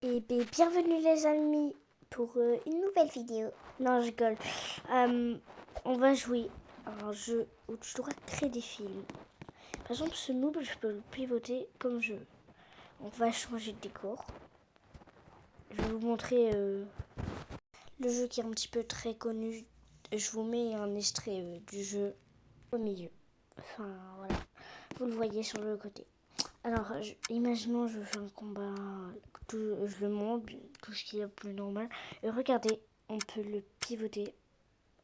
Et bien, bienvenue les amis pour une nouvelle vidéo. Non, je rigole. On va jouer à un jeu où tu dois créer des films. Par exemple, ce noob, je peux le pivoter comme je veux. On va changer de décor. Je vais vous montrer le jeu qui est un petit peu très connu. Je vous mets un extrait du jeu au milieu. Enfin, voilà. Vous le voyez sur le côté. Alors, imaginons je fais un combat, je le monte, tout ce qui est plus normal. Et regardez, on peut le pivoter.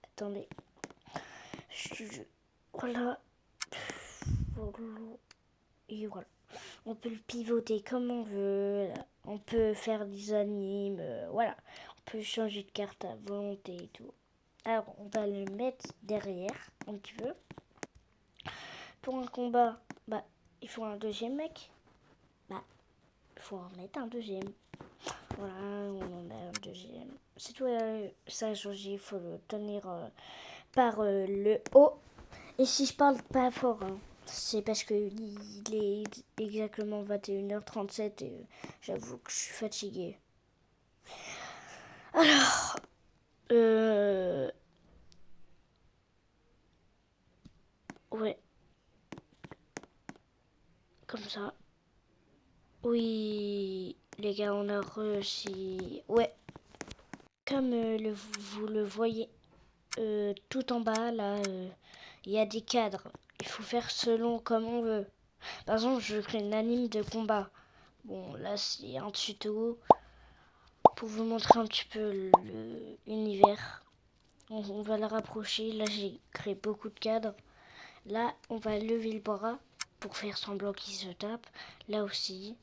Attendez. Voilà. Et voilà. On peut le pivoter comme on veut. On peut faire des animes. Voilà. On peut changer de carte à volonté et tout. Alors, on va le mettre derrière, un petit peu. Pour un combat, il faut un deuxième mec. Il faut en mettre un deuxième. Voilà, on en a un deuxième. C'est tout, ça a changé. Il faut le tenir par le haut. Et si je parle pas fort, c'est parce qu'il est exactement 21h37 et j'avoue que je suis fatiguée. Alors, ouais, comme ça. Oui, les gars, on a réussi. Ouais, comme vous le voyez tout en bas, là, il y a des cadres. Il faut faire selon comme on veut. Par exemple, je crée une anime de combat. Bon, là, c'est un tuto pour vous montrer un petit peu l'univers. On va le rapprocher. Là, j'ai créé beaucoup de cadres. Là, on va lever le bras pour faire semblant qu'il se tape. Là aussi.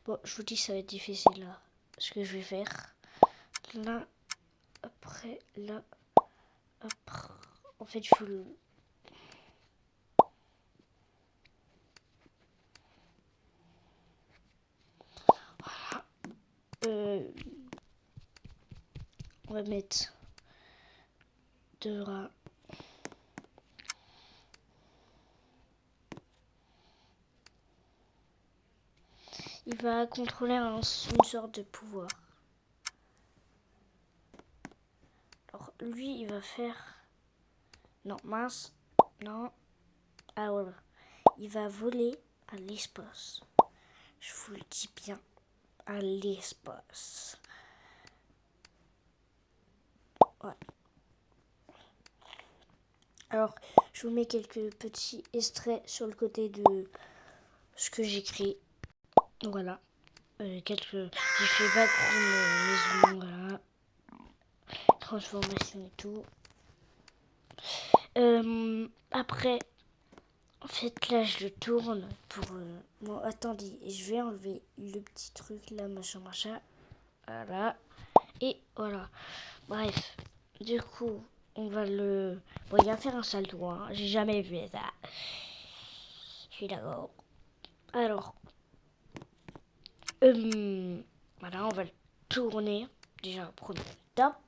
Bon, je vous dis, ça va être difficile là. Ce que je vais faire. Là, après, là, après. En fait, je faut le... on va mettre deux rats. Il va contrôler une sorte de pouvoir. Alors lui, il va faire... Non, mince. Non. Ah voilà. Il va voler à l'espace. Je vous le dis bien. À l'espace. Ouais. Alors, je vous mets quelques petits extraits sur le côté de ce que j'écris. Voilà. J'ai fait background maison, voilà. Transformation et tout. Après, en fait, là, je le tourne pour... Bon, attendez, je vais enlever le petit truc là, machin. Voilà. Et voilà. Bref. Du coup, on va le... Bon, il va faire un salto, hein. J'ai jamais vu ça. Je suis d'accord. Alors, voilà, on va le tourner. Déjà, première étape.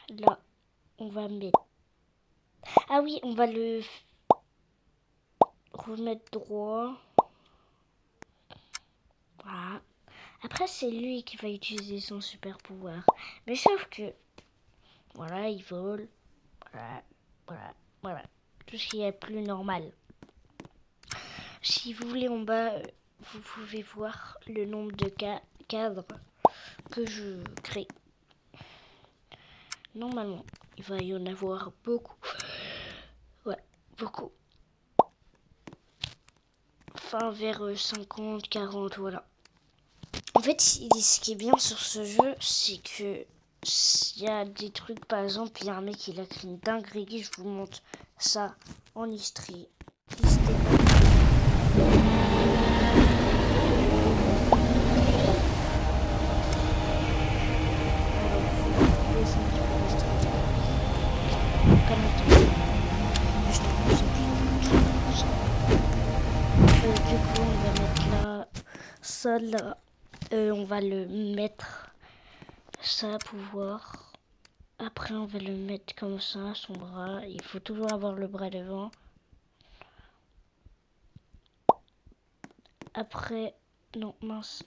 Là, on va mettre... Ah oui, on va le remettre droit. Voilà. Après, c'est lui qui va utiliser son super pouvoir. Mais sauf que... Voilà, il vole. Voilà. Tout ce qui est plus normal. Si vous voulez en bas, vous pouvez voir le nombre de cadres que je crée. Normalement, il va y en avoir beaucoup. Ouais, beaucoup. Enfin, vers 50, 40, voilà. En fait, ce qui est bien sur ce jeu, c'est que il y a des trucs, par exemple, il y a un mec qui a créé une dinguerie, je vous montre ça en history. Du coup, on va mettre là, ça là, on va le mettre, ça pouvoir. Après, on va le mettre comme ça, son bras. Il faut toujours avoir le bras devant. Après, non, mince.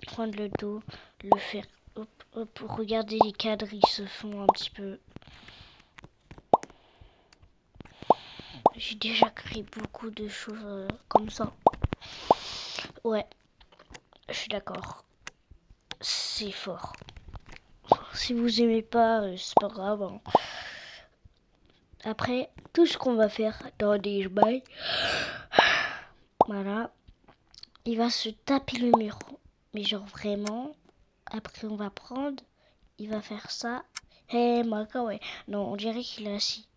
Prendre le dos, le faire. Hop. Regardez les cadres, ils se font un petit peu. J'ai déjà créé beaucoup de choses comme ça. Ouais, je suis d'accord. C'est fort. Si vous aimez pas, c'est pas grave. Hein. Après, tout ce qu'on va faire dans des bails, voilà, il va se taper le mur. Mais genre vraiment, après on va prendre, il va faire ça. Hé, ouais. Non, on dirait qu'il est assis.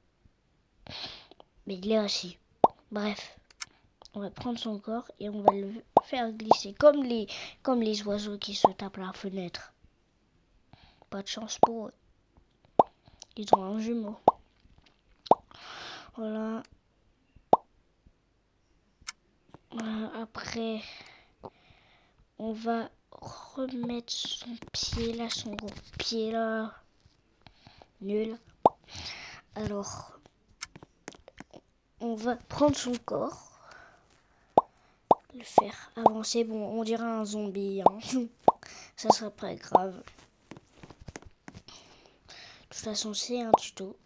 Mais il est assis. Bref, on va prendre son corps et on va le faire glisser comme les oiseaux qui se tapent la fenêtre. Pas de chance pour eux. Ils ont un jumeau. Voilà. Après, on va remettre son pied là, son gros pied là. Nul. Alors, on va prendre son corps, le faire avancer. Bon, on dirait un zombie. Hein. Ça sera pas grave. De toute façon, c'est un tuto.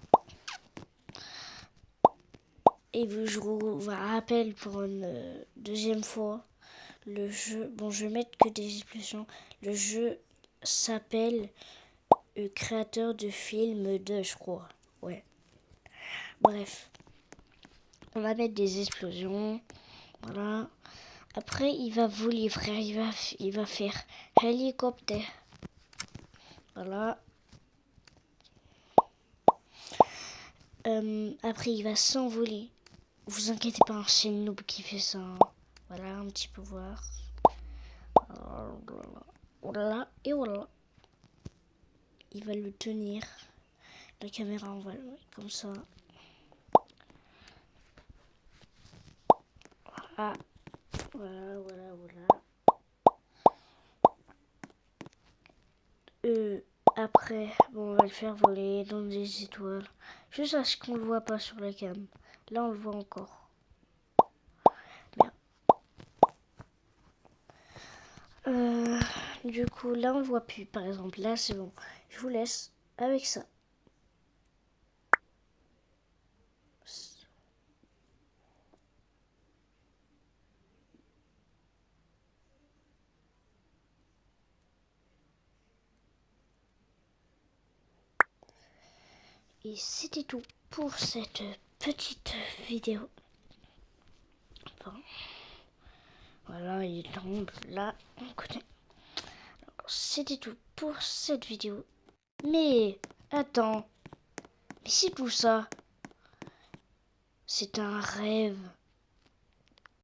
Et je vous rappelle pour une deuxième fois, le jeu, bon je vais mettre que des explosions, le jeu s'appelle Créateur de film 2, je crois, ouais. Bref, on va mettre des explosions, voilà. Après il va voler frère, il va faire hélicoptère, voilà. Après il va s'envoler. Vous inquiétez pas, c'est une noob qui fait ça. Hein. Voilà, un petit pouvoir. Voilà, et voilà. Il va le tenir. La caméra, on va le mettre comme ça. Voilà. Après, bon, on va le faire voler dans des étoiles. Juste à ce qu'on le voit pas sur la cam. Là, on le voit encore. Bien. Du coup, là, on le voit plus. Par exemple, là, c'est bon. Je vous laisse avec ça. Et c'était tout pour cette petite vidéo. Enfin, voilà, il tombe là, on connaît. C'était tout pour cette vidéo. Mais, attends. Mais c'est tout ça. C'est un rêve.